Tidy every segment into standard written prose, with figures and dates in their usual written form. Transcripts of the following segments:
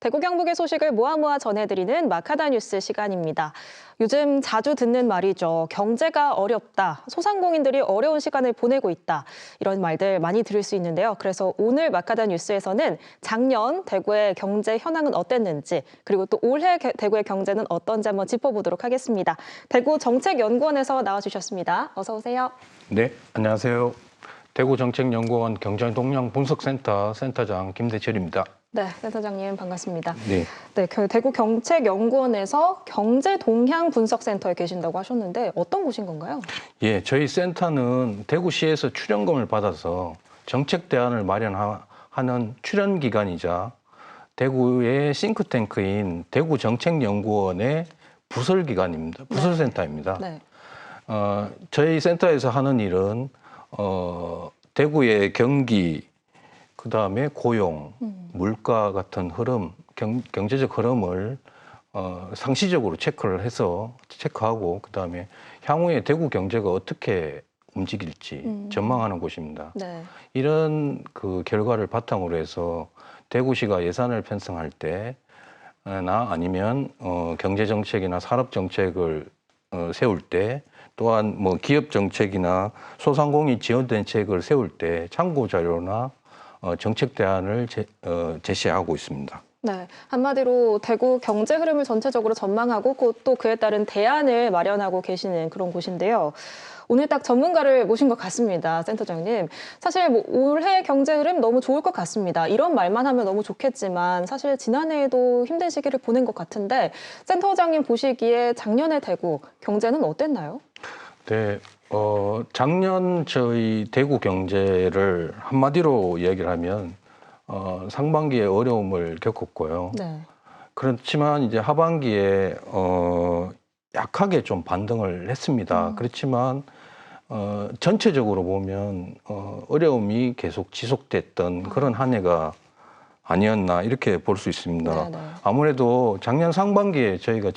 대구 경북의 소식을 모아 전해드리는 마카다 뉴스 시간입니다. 요즘 자주 듣는 말이죠. 경제가 어렵다, 소상공인들이 어려운 시간을 보내고 있다. 이런 말들 많이 들을 수 있는데요. 그래서 오늘 마카다 뉴스에서는 작년 대구의 경제 현황은 어땠는지, 그리고 또 올해 대구의 경제는 어떤지 한번 짚어보도록 하겠습니다. 대구 정책연구원에서 나와주셨습니다. 어서 오세요. 네, 안녕하세요. 대구정책연구원 경제동향분석센터 센터장 김대철입니다. 네, 센터장님 반갑습니다. 네. 네, 대구 경책연구원에서 경제동향분석센터에 계신다고 하셨는데 어떤 곳인 건가요? 예, 저희 센터는 대구시에서 출연금을 받아서 정책 대안을 마련하는 출연기관이자 대구의 싱크탱크인 대구정책연구원의 부설기관입니다. 부설센터입니다. 네. 저희 센터에서 하는 일은 대구의 경기, 그다음에 고용, 물가 같은 흐름, 경제적 흐름을 상시적으로 체크하고 그다음에 향후에 대구 경제가 어떻게 움직일지 전망하는 곳입니다. 네. 이런 그 결과를 바탕으로 해서 대구시가 예산을 편성할 때나 아니면 경제 정책이나 산업 정책을 세울 때, 또한 뭐 기업 정책이나 소상공인 지원 대책을 세울 때 참고 자료나 정책 대안을 제시하고 있습니다. 네, 한마디로 대구 경제 흐름을 전체적으로 전망하고 또 그에 따른 대안을 마련하고 계시는 그런 곳인데요. 오늘 딱 전문가를 모신 것 같습니다, 센터장님. 사실 뭐 올해 경제 흐름 너무 좋을 것 같습니다. 이런 말만 하면 너무 좋겠지만 사실 지난해에도 힘든 시기를 보낸 것 같은데 센터장님 보시기에 작년의 대구 경제는 어땠나요? 네, 작년 저희 대구 경제를 한마디로 이야기를 하면 상반기에 어려움을 겪었고요. 네. 그렇지만 이제 하반기에 약하게 좀 반등을 했습니다. 그렇지만 전체적으로 보면 어려움이 계속 지속됐던 그런 한 해가 아니었나 이렇게 볼 수 있습니다. 네네. 아무래도 작년 상반기에 저희가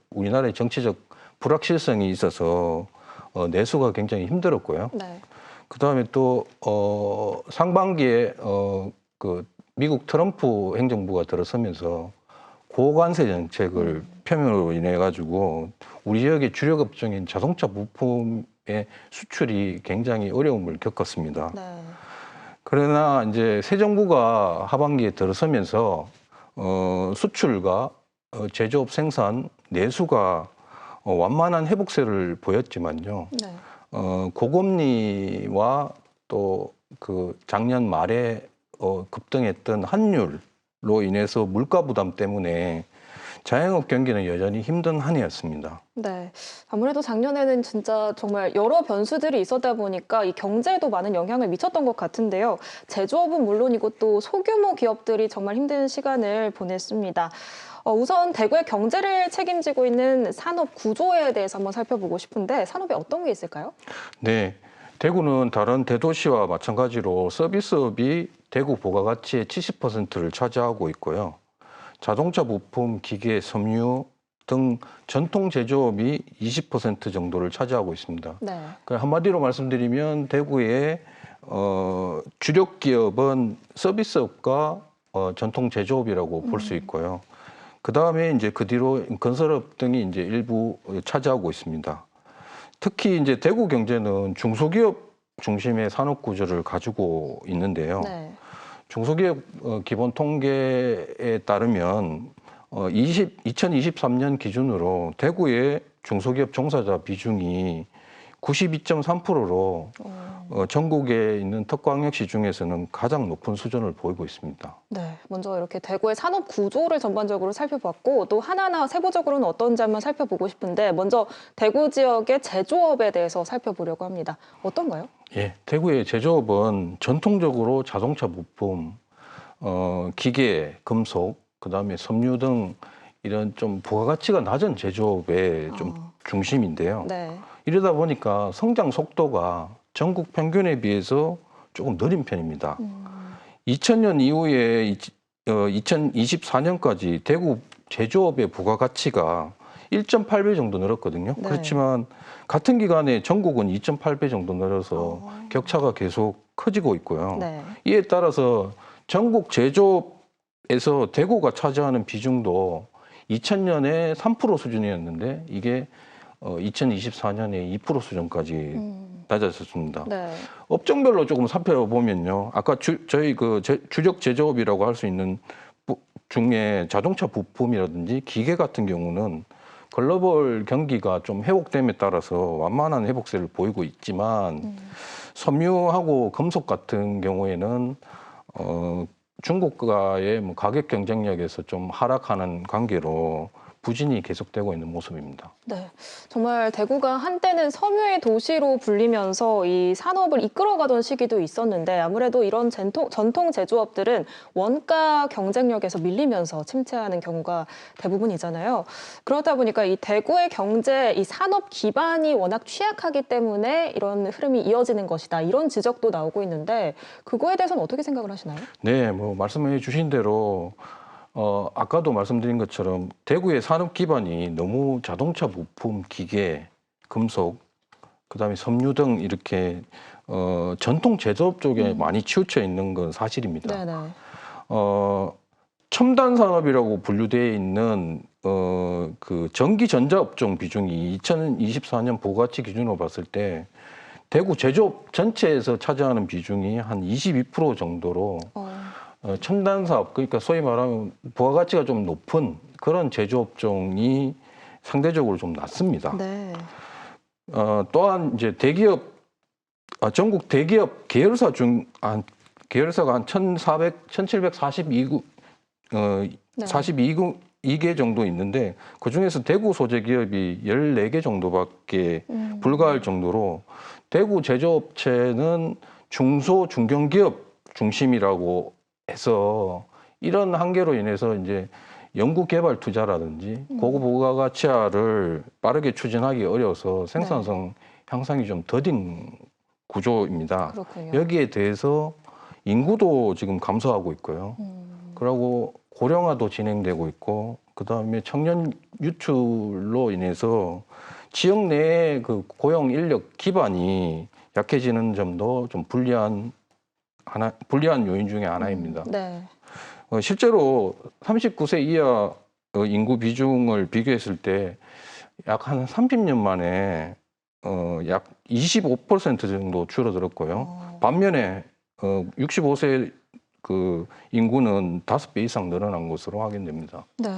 우리나라의 정치적 불확실성이 있어서 내수가 굉장히 힘들었고요. 네. 그다음에 또 상반기에 그 미국 트럼프 행정부가 들어서면서 고관세 정책을 펴면으로 인해 가지고 우리 지역의 주력 업종인 자동차 부품의 수출이 굉장히 어려움을 겪었습니다. 네. 그러나 이제 새 정부가 하반기에 들어서면서 수출과 제조업 생산, 내수가 완만한 회복세를 보였지만요. 네. 고금리와 또 그 작년 말에 급등했던 환율로 인해서 물가 부담 때문에 자영업 경기는 여전히 힘든 한 해였습니다. 네. 아무래도 작년에는 진짜 정말 여러 변수들이 있었다 보니까 이 경제에도 많은 영향을 미쳤던 것 같은데요. 제조업은 물론이고 또 소규모 기업들이 정말 힘든 시간을 보냈습니다. 우선 대구의 경제를 책임지고 있는 산업 구조에 대해서 한번 살펴보고 싶은데 산업에 어떤 게 있을까요? 네. 대구는 다른 대도시와 마찬가지로 서비스업이 대구 부가가치의 70%를 차지하고 있고요. 자동차 부품, 기계, 섬유 등 전통 제조업이 20% 정도를 차지하고 있습니다. 네. 한마디로 말씀드리면 대구의 주력 기업은 서비스업과 전통 제조업이라고 볼 수 있고요. 그 다음에 이제 그 뒤로 건설업 등이 이제 일부 차지하고 있습니다. 특히 이제 대구 경제는 중소기업 중심의 산업 구조를 가지고 있는데요. 네. 중소기업 기본 통계에 따르면 2023년 기준으로 대구의 중소기업 종사자 비중이 92.3%로 전국에 있는 특광역시 중에서는 가장 높은 수준을 보이고 있습니다. 네, 먼저 이렇게 대구의 산업 구조를 전반적으로 살펴봤고 또 하나하나 세부적으로는 어떤지 한번 살펴보고 싶은데 먼저 대구 지역의 제조업에 대해서 살펴보려고 합니다. 어떤가요? 예, 대구의 제조업은 전통적으로 자동차 부품, 기계, 금속, 그다음에 섬유 등 이런 좀 부가가치가 낮은 제조업의 좀 중심인데요. 네. 이러다 보니까 성장 속도가 전국 평균에 비해서 조금 느린 편입니다. 2000년 이후에 2024년까지 대구 제조업의 부가가치가 1.8배 정도 늘었거든요. 네. 그렇지만 같은 기간에 전국은 2.8배 정도 늘어서 격차가 계속 커지고 있고요. 네. 이에 따라서 전국 제조업 GDP에서 대구가 차지하는 비중도 2000년에 3% 수준이었는데 이게 2024년에 2% 수준까지 낮아졌습니다. 네. 업종별로 조금 살펴보면요. 아까 저희 주력 제조업이라고 할 수 있는 중에 자동차 부품이라든지 기계 같은 경우는 글로벌 경기가 좀 회복됨에 따라서 완만한 회복세를 보이고 있지만 섬유하고 금속 같은 경우에는 중국과의 뭐 가격 경쟁력에서 좀 하락하는 관계로 부진이 계속되고 있는 모습입니다. 네, 정말 대구가 한때는 섬유의 도시로 불리면서 이 산업을 이끌어가던 시기도 있었는데 아무래도 이런 전통 제조업들은 원가 경쟁력에서 밀리면서 침체하는 경우가 대부분이잖아요. 그러다 보니까 이 대구의 경제, 이 산업 기반이 워낙 취약하기 때문에 이런 흐름이 이어지는 것이다. 이런 지적도 나오고 있는데 그거에 대해서는 어떻게 생각을 하시나요? 네, 뭐 말씀해 주신 대로 아까도 말씀드린 것처럼 대구의 산업 기반이 너무 자동차 부품, 기계, 금속, 그다음에 섬유 등 이렇게 전통 제조업 쪽에 많이 치우쳐 있는 건 사실입니다. 네네. 첨단 산업이라고 분류되어 있는 그 전기 전자 업종 비중이 2024년 부가가치 기준으로 봤을 때 대구 제조업 전체에서 차지하는 비중이 한 22% 정도로 첨단 사업, 그러니까 소위 말하면 부가가치가 좀 높은 그런 제조업종이 상대적으로 좀 낮습니다. 네. 또한 이제 전국 대기업 계열사 계열사가 한 1742개 네. 42개 정도 있는데 그 중에서 대구 소재 기업이 14개 정도밖에 불과할 정도로 대구 제조업체는 중소 중견기업 중심이라고 해서 이런 한계로 인해서 이제 연구개발 투자라든지 고급 부가가치화를 빠르게 추진하기 어려워서 생산성 향상이 좀 더딘 구조입니다. 그렇군요. 여기에 대해서 인구도 지금 감소하고 있고요. 그리고 고령화도 진행되고 있고 그다음에 청년 유출로 인해서 지역 내의 그 고용 인력 기반이 약해지는 점도 좀 불리한 요인 중에 하나입니다. 네. 실제로 39세 이하 인구 비중을 비교했을 때 약 한 30년 만에 약 25% 정도 줄어들었고요. 반면에 65세 그 인구는 5배 이상 늘어난 것으로 확인됩니다. 네.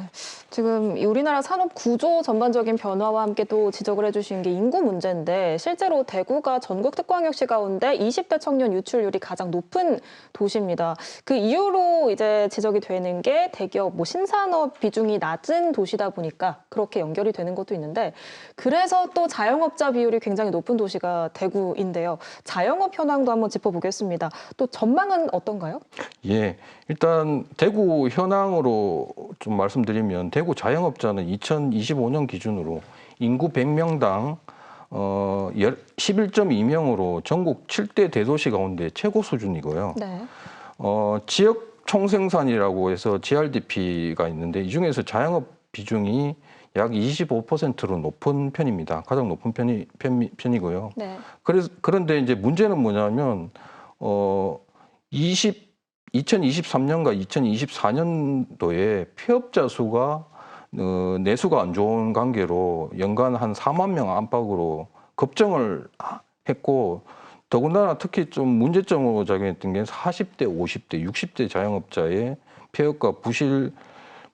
지금 이 우리나라 산업 구조 전반적인 변화와 함께 또 지적을 해주신 게 인구 문제인데 실제로 대구가 전국 특광역시 가운데 20대 청년 유출률이 가장 높은 도시입니다. 그 이유로 이제 지적이 되는 게 대기업 뭐 신산업 비중이 낮은 도시다 보니까 그렇게 연결이 되는 것도 있는데 그래서 또 자영업자 비율이 굉장히 높은 도시가 대구인데요. 자영업 현황도 한번 짚어보겠습니다. 또 전망은 어떤가요? 예, 일단 대구 현황으로 좀 말씀드리면 대구 자영업자는 2025년 기준으로 인구 100명당 11.2명으로 전국 7대 대도시 가운데 최고 수준이고요. 네. 지역 총생산이라고 해서 GRDP가 있는데 이 중에서 자영업 비중이 약 25%로 높은 편입니다. 가장 높은 편이고요. 네. 그런데 이제 문제는 뭐냐면 2023년과 2024년도에 폐업자 수가 내수가 안 좋은 관계로 연간 한 4만 명 안팎으로 급증을 했고 더군다나 특히 좀 문제점으로 작용했던 게 40대, 50대, 60대 자영업자의 폐업과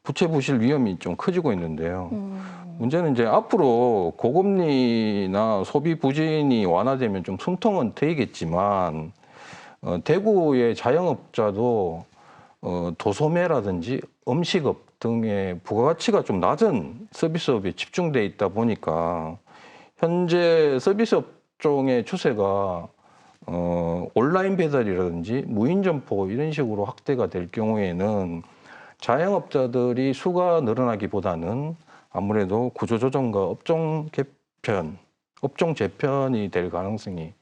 부채 부실 위험이 좀 커지고 있는데요. 문제는 이제 앞으로 고금리나 소비 부진이 완화되면 좀 숨통은 트이겠지만 대구의 자영업자도 도소매라든지 음식업 등의 부가가치가 좀 낮은 서비스업에 집중돼 있다 보니까 현재 서비스 업종의 추세가 온라인 배달이라든지 무인 점포 이런 식으로 확대가 될 경우에는 자영업자들이 수가 늘어나기보다는 아무래도 구조조정과 업종 재편이 될 가능성이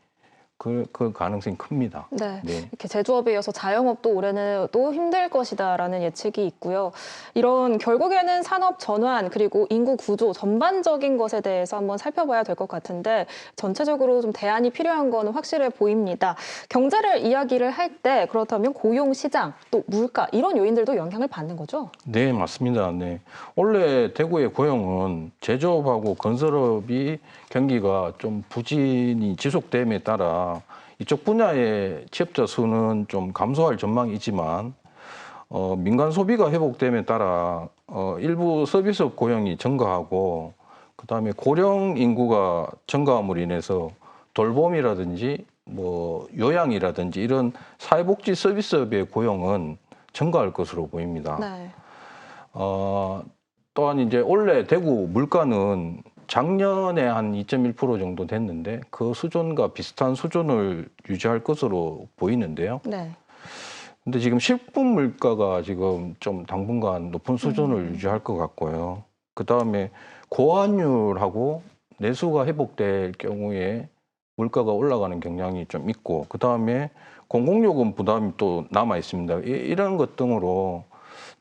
그 가능성이 큽니다. 네. 네. 이렇게 제조업에 이어서 자영업도 올해는 또 힘들 것이다라는 예측이 있고요. 이런 결국에는 산업 전환 그리고 인구 구조 전반적인 것에 대해서 한번 살펴봐야 될 것 같은데 전체적으로 좀 대안이 필요한 거는 확실해 보입니다. 경제를 이야기를 할 때 그렇다면 고용 시장 또 물가 이런 요인들도 영향을 받는 거죠? 네, 맞습니다. 네. 원래 대구의 고용은 제조업하고 건설업이 경기가 좀 부진이 지속됨에 따라 이쪽 분야의 취업자 수는 좀 감소할 전망이지만 민간 소비가 회복됨에 따라 일부 서비스업 고용이 증가하고 그다음에 고령 인구가 증가함으로 인해서 돌봄이라든지 뭐 요양이라든지 이런 사회복지 서비스업의 고용은 증가할 것으로 보입니다. 네. 또한 이제 원래 대구 물가는 작년에 한 2.1% 정도 됐는데 그 수준과 비슷한 수준을 유지할 것으로 보이는데요. 네. 근데 지금 식품 물가가 지금 좀 당분간 높은 수준을 유지할 것 같고요. 그 다음에 고환율하고 내수가 회복될 경우에 물가가 올라가는 경향이 좀 있고, 그 다음에 공공요금 부담이 또 남아 있습니다. 이런 것 등으로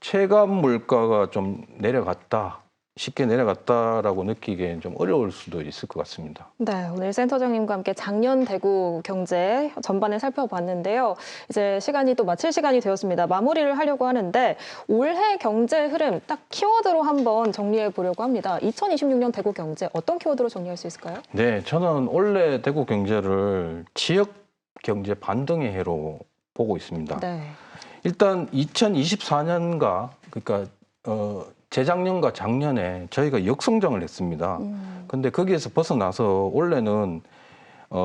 체감 물가가 좀 내려갔다, 쉽게 내려갔다라고 느끼기엔 좀 어려울 수도 있을 것 같습니다. 네, 오늘 센터장님과 함께 작년 대구 경제 전반을 살펴봤는데요. 이제 시간이 또 마칠 시간이 되었습니다. 마무리를 하려고 하는데 올해 경제 흐름 딱 키워드로 한번 정리해 보려고 합니다. 2026년 대구 경제 어떤 키워드로 정리할 수 있을까요? 네, 저는 원래 대구 경제를 지역 경제 반등의 해로 보고 있습니다. 네. 일단 2024년과 그러니까 재작년과 작년에 저희가 역성장을 했습니다. 근데 거기에서 벗어나서 올해는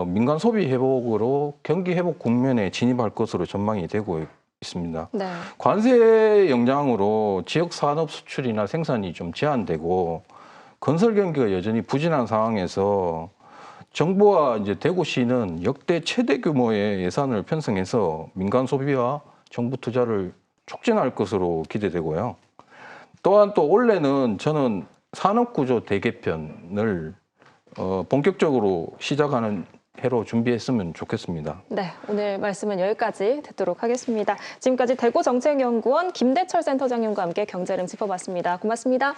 민간 소비 회복으로 경기 회복 국면에 진입할 것으로 전망이 되고 있습니다. 네. 관세 영향으로 지역 산업 수출이나 생산이 좀 제한되고 건설 경기가 여전히 부진한 상황에서 정부와 이제 대구시는 역대 최대 규모의 예산을 편성해서 민간 소비와 정부 투자를 촉진할 것으로 기대되고요. 또한 또 올해는 저는 산업구조 대개편을 본격적으로 시작하는 해로 준비했으면 좋겠습니다. 네, 오늘 말씀은 여기까지 듣도록 하겠습니다. 지금까지 대구정책연구원 김대철 센터장님과 함께 경제를 짚어봤습니다. 고맙습니다.